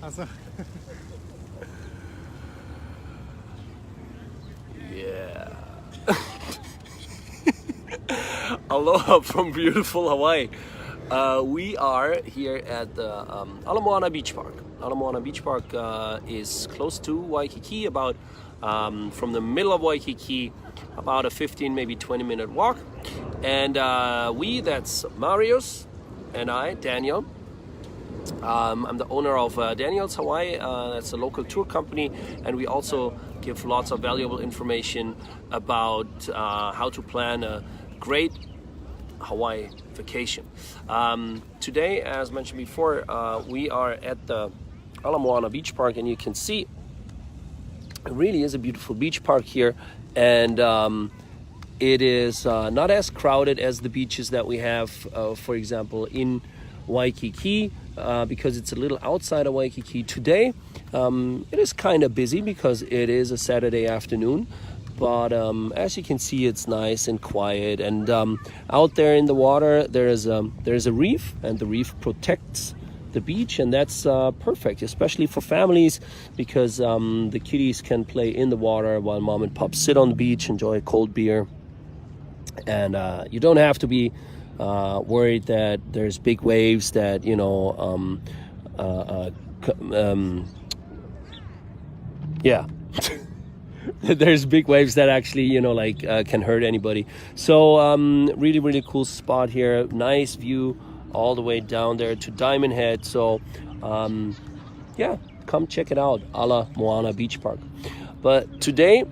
Also. Yeah. Aloha from beautiful Hawaii. We are here at the Moana Beach Park. Moana Beach Park is close to Waikiki, about from the middle of Waikiki, about a 15, maybe 20-minute walk. And that's Marius and I, Daniel. I'm the owner of Daniel's Hawaii. That's a local tour company, and we also give lots of valuable information about how to plan a great Hawaii vacation. Today, as mentioned before, we are at the Moana Beach Park, and you can see it really is a beautiful beach park here, and it is not as crowded as the beaches that we have, for example, in Waikiki, because it's a little outside of Waikiki. Today it is kind of busy because it is a Saturday afternoon, but as you can see, it's nice and quiet, and out there in the water there's a reef, and the reef protects the beach, and that's perfect, especially for families, because the kiddies can play in the water while mom and pop sit on the beach, enjoy a cold beer, and you don't have to be worried that there's big waves that there's big waves that actually can hurt anybody. So really cool spot here, nice view all the way down there to Diamond Head. So come check it out, Moana Beach Park. But today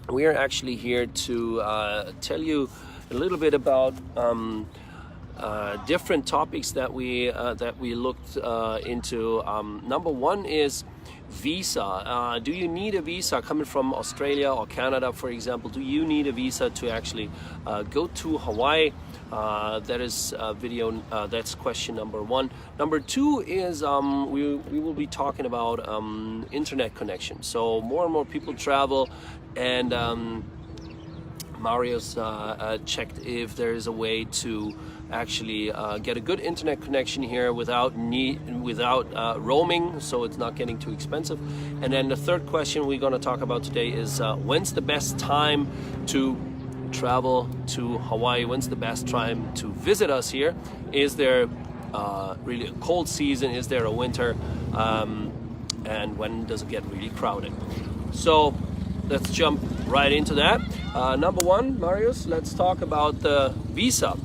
we are actually here to tell you a little bit about different topics that we looked into. Number one is visa. Do you need a visa coming from Australia or Canada, for example? Do you need a visa to actually go to Hawaii? That is video. That's question number one. Number two is we will be talking about internet connection. So more and more people travel, and Marius checked if there is a way to actually get a good internet connection here without roaming, so it's not getting too expensive. And then the third question we're going to talk about today is when's the best time to travel to Hawaii? When's the best time to visit us here? Is there really a cold season? Is there a winter? And when does it get really crowded? So let's jump right into that. Number one, Marius, let's talk about the visa.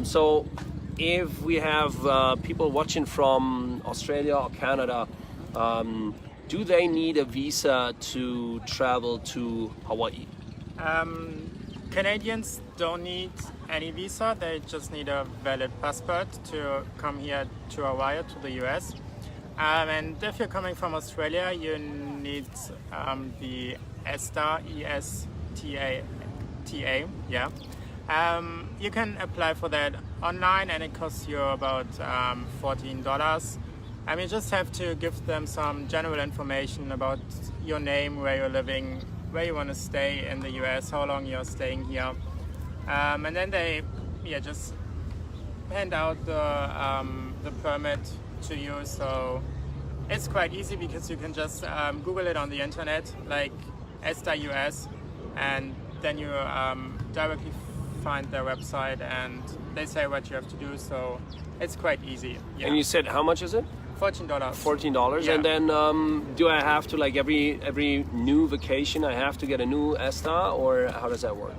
So if we have people watching from Australia or Canada, do they need a visa to travel to Hawaii? Canadians don't need any visa, they just need a valid passport to come here to Hawaii, to the US. And if you're coming from Australia, you need the ESTA, E-S-T-A, yeah. You can apply for that online, and it costs you about $14. You just have to give them some general information about your name, where you're living, where you want to stay in the US, how long you're staying here. And then they just hand out the permit to you. So it's quite easy because you can just Google it on the internet, like ESTA US, and then you directly find their website and they say what you have to do. So it's quite easy. Yeah. And you said how much is it? $14. $14. Yeah. And then do I have to, like, every new vacation I have to get a new ESTA, or how does that work?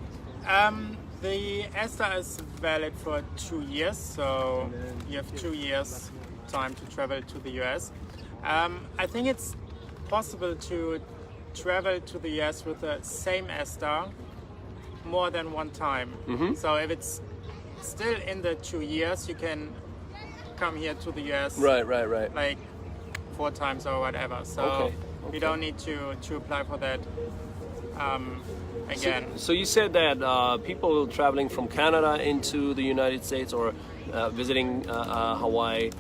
The ESTA is valid for 2 years, so you have 2 years time to travel to the US. I think it's possible to travel to the US with the same ESTA more than one time. Mm-hmm. So if it's still in the 2 years, you can come here to the US Right. like 4 times or whatever. So Okay. you don't need to apply for that again. So you said that people traveling from Canada into the United States or visiting Hawaii,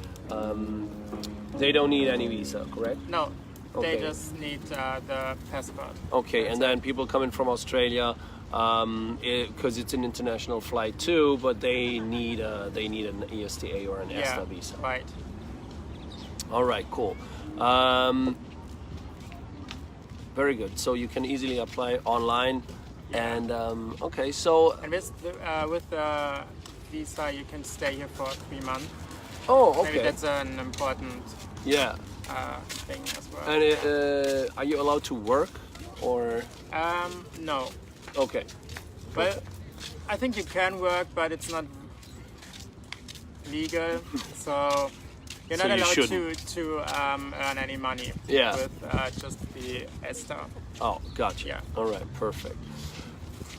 they don't need any visa, correct? No, Okay. they just need the passport. Okay, That's and then people coming from Australia, because it's an international flight too, but they need an ESTA or an ESTA visa. Right. All right, cool. Very good. So you can easily apply online. Yeah. And okay, so And with the visa, you can stay here for 3 months. oh, Maybe okay, that's an important yeah. thing as well. And are you allowed to work or No, okay? but I think you can work, but it's not legal, so you're So not you allowed shouldn't. to earn any money Yeah. with just the ESTA. Oh, gotcha. Yeah. All right, perfect.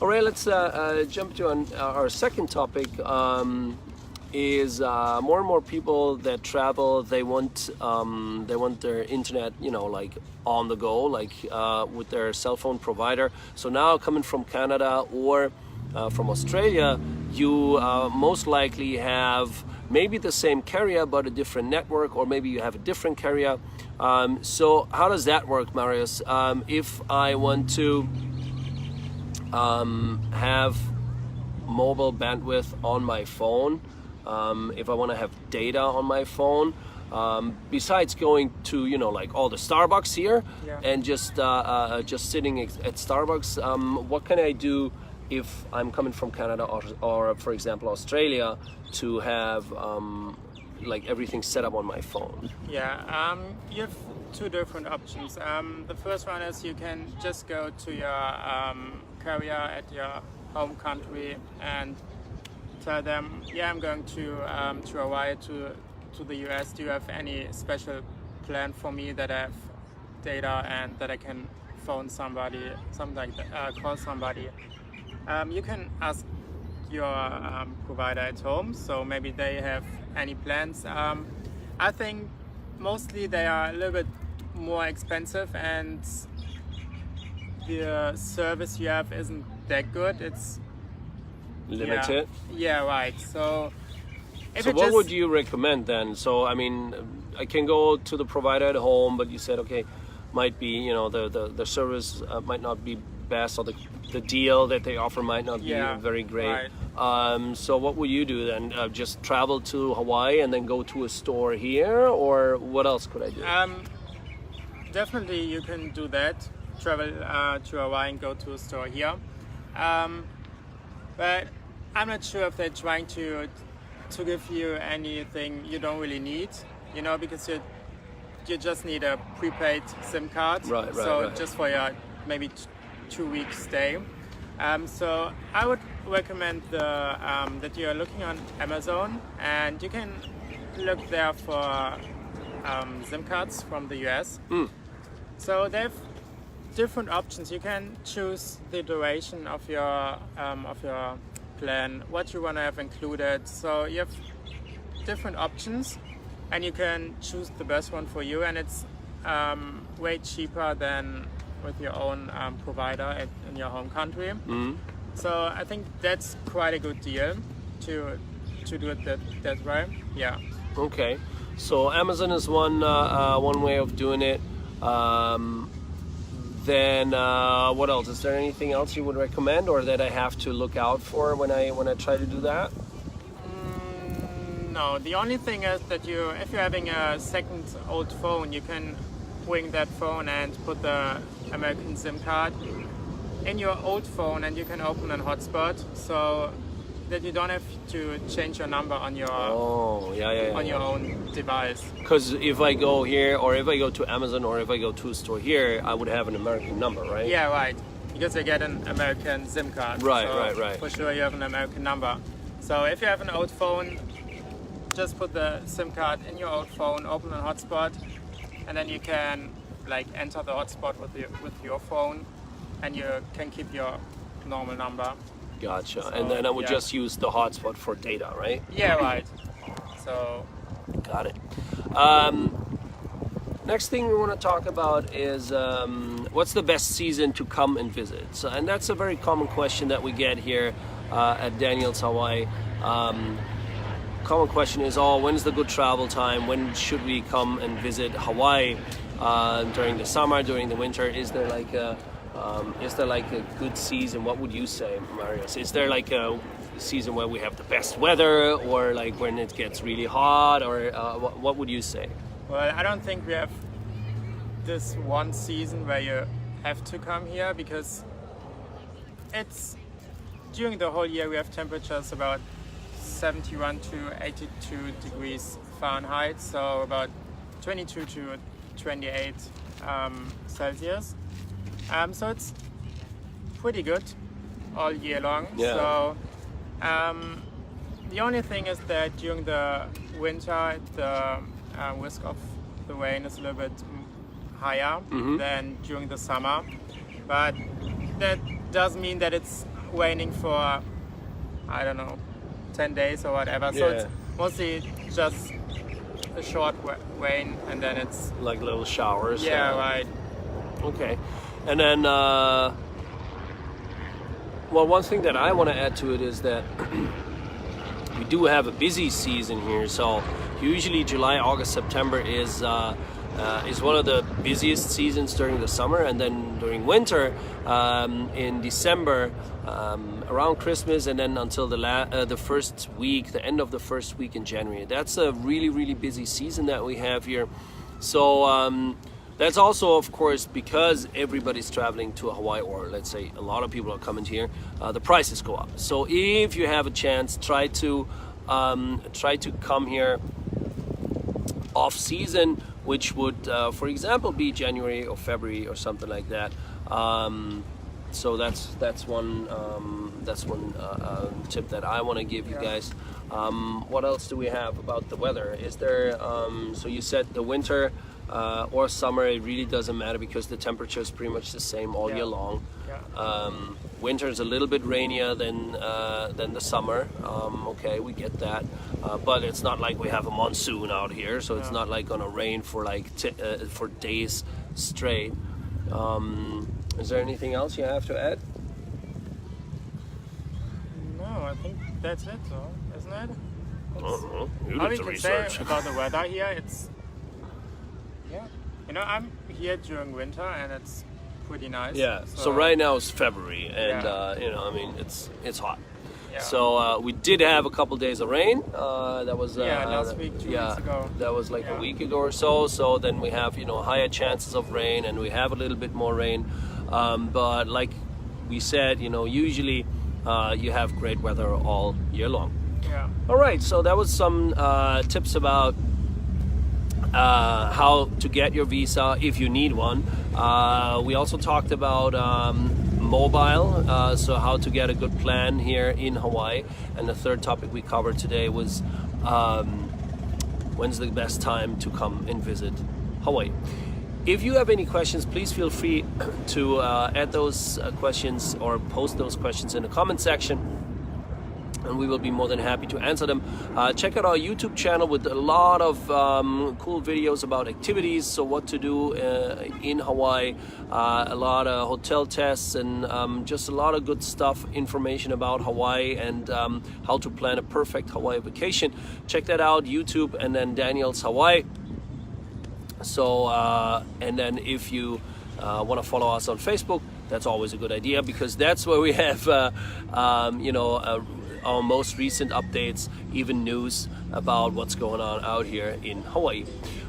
All right, let's jump to our second topic. Is more and more people that travel, they want their internet, like on the go, like with their cell phone provider. So now coming from Canada or from Australia, you most likely have maybe the same carrier but a different network, or maybe you have a different carrier. So how does that work, Marius? If I want to have mobile bandwidth on my phone, if I want to have data on my phone, besides going to like all the Starbucks here, Yeah. and just sitting at Starbucks, what can I do if I'm coming from Canada or for example Australia to have like everything set up on my phone? Yeah, you have two different options. The first one is you can just go to your carrier at your home country and tell them, yeah, I'm going to Hawaii, to the US. Do you have any special plan for me that I have data and that I can phone somebody, something like that, call somebody? You can ask your provider at home, so maybe they have any plans. I think mostly they are a little bit more expensive and the service you have isn't that good. It's Limited. Yeah, right. So if So it what just, would you recommend then? So I mean, I can go to the provider at home, but you said okay, might be the service might not be best, or the deal that they offer might not be Yeah, very great. right. So what would you do then? Just travel to Hawaii and then go to a store here, or what else could I do? Definitely you can do that. Travel to Hawaii and go to a store here. But I'm not sure if they're trying to give you anything you don't really need, because you just need a prepaid SIM card. Right, so right. just for your maybe 2-week stay. So I would recommend that you are looking on Amazon, and you can look there for SIM cards from the US. So they have different options. You can choose the duration of your plan, what you want to have included. So you have different options, and you can choose the best one for you. And it's way cheaper than with your own provider in your home country. So I think that's quite a good deal to do it that way. Yeah. Okay, so Amazon is one way of doing it. Then what else? Is there anything else you would recommend, or that I have to look out for when I try to do that? No, the only thing is that if you're having a second old phone, you can bring that phone and put the American SIM card in your old phone, and you can open a hotspot, so that you don't have to change your number on your your own device. Because if I go here, or if I go to Amazon, or if I go to a store here, I would have an American number, right? Yeah, right. Because you get an American SIM card. Right, so right. For sure you have an American number. So if you have an old phone, just put the SIM card in your old phone, open a hotspot, and then you can enter the hotspot with your phone, and you can keep your normal number. Gotcha. So, and then I would yeah. just use the hotspot for data, right? Yeah, right. So Got it. Next thing we want to talk about is what's the best season to come and visit? So, and that's a very common question that we get here at Daniel's Hawaii. Common question is, when's the good travel time? When should we come and visit Hawaii? During the summer, during the winter? Is there like a good season? What would you say, Marius? Is there like a season where we have the best weather, or like when it gets really hot, or what would you say? Well, I don't think we have this one season where you have to come here, because it's during the whole year we have temperatures about 71 to 82 degrees Fahrenheit, so about 22 to 28 Celsius. So it's pretty good all year long. Yeah. So the only thing is that during the winter the risk of the rain is a little bit higher than during the summer, but that does mean that it's raining for, I don't know, 10 days or whatever. So it's mostly just a short rain, and then it's like little showers. Yeah, right. Okay. And then well, one thing that I want to add to it is that we do have a busy season here. So usually July, August, September is one of the busiest seasons during the summer, and then during winter in December, around Christmas, and then until the first week, the end of the first week in January. That's a really busy season that we have here. So that's also, of course, because everybody's traveling to Hawaii, or let's say a lot of people are coming here, the prices go up. So if you have a chance, try to come here off season, which would, for example, be January or February or something like that. So that's one tip that I want to give you guys. What else do we have about the weather? Is there? So you said the winter or summer, it really doesn't matter because the temperature is pretty much the same all year long. Winter is a little bit rainier than the summer. Okay, we get that, but it's not like we have a monsoon out here, so it's not like gonna rain for like for days straight. Is there anything else you have to add? No, I think that's it, though, isn't it? You All did we the can say research. about the weather here, it's I'm here during winter and it's pretty nice. Yeah. So right now it's February, and I mean it's hot. Yeah. So we did have a couple days of rain. That was last week, 2 weeks ago. That was like a week ago or so. So then we have higher chances of rain, and we have a little bit more rain. But like we said, usually you have great weather all year long. Yeah. All right. So that was some tips about how to get your visa if you need one. We also talked about mobile, so how to get a good plan here in Hawaii. And the third topic we covered today was when's the best time to come and visit Hawaii. If you have any questions, please feel free to add those questions or post those questions in the comment section, and we will be more than happy to answer them. Check out our YouTube channel with a lot of cool videos about activities, so what to do in Hawaii, a lot of hotel tests, and just a lot of good stuff, information about Hawaii and how to plan a perfect Hawaii vacation. Check that out, YouTube, and then Daniel's Hawaii. So and then if you want to follow us on Facebook, that's always a good idea, because that's where we have our most recent updates, even news about what's going on out here in Hawaii.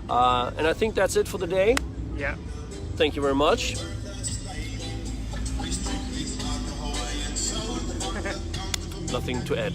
And I think that's it for the day. Yeah. Thank you very much. Nothing to add.